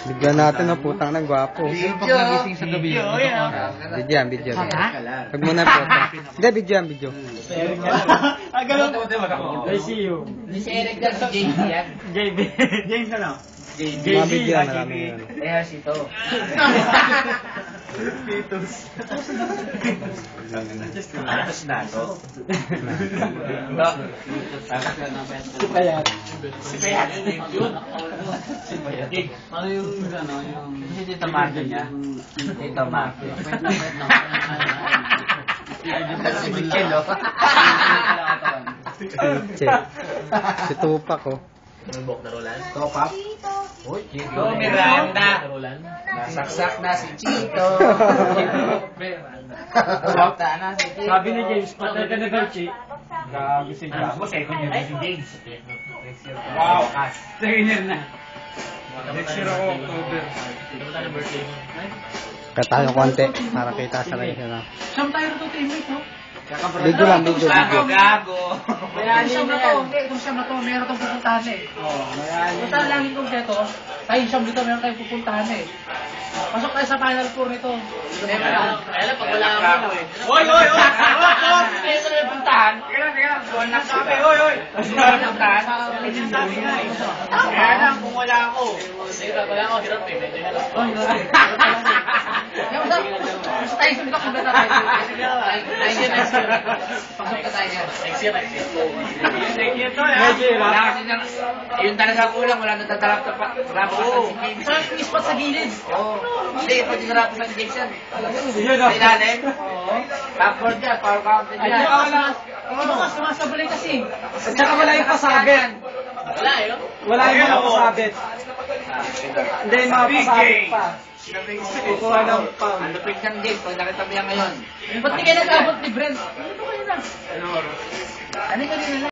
Bigyan natin na putang ng gwapo. Pero pag nagising sa gabi, Video. Pag muna po. Hindi, video. I see you. Hindi si Eric yan, si James yan. James ano? Mga video, marami yun. Rehearse ito. Tapos na to. Si Payat. Si Payat. Yun. Si Payat. Ano yung Kasi dito Marco niya. Dito Marco. Si Michelle, oh. Si Tupac, oh. Topak. Uy, Chito Miranda. Saksak na si Chito. Saksak na si Chito. Sabi ni James, patay ka na Garchi. Gagising ka. Ako, second year na si James. Wow. Second year na. Next year ako, October. Kaya tayo konti para kita sa rin na. Siyam tayo ito, teammate, no? Video lang, video. Gago. Siyam na to, itong siyam na to, meron itong pupuntahan eh. Oo, mayroon. Punta lang itong dito, tayo siyam dito, meron tayong pupuntahan eh. Pasok tayo sa final four nito. Kaya pag wala ako. Oy! Kaya sa may puntahan. Teka. Buwan na sabi, oy! Puntahan. Sabi nga eh. Kaya lang, kung wala ako. Sige, wala ako. Hirap eh. Medyo hirap. Gusto tayo sa dito, kumpleta tayo. Next year. Pasok ka tayo yan. Next year. Thank you to, Wala kasi nang, yun talaga kulang, wala natatalap sa si James. Sa spot sa gilid. Oo. Hindi, pag sinarap sa James yan. Yun Sa ilalim. Backward dyan, power counter dyan. Sumasabali kasi. At saka wala yung pasabit. Wala yun. Wala yung mga pasabit. Hindi, mga pasabit pa. Kukuha ng pound. Ang lupit ng James, pag nakita mo yan ngayon. Ba't di kayo nag-abot ni Brent? Ano kayo na? Ano ka rin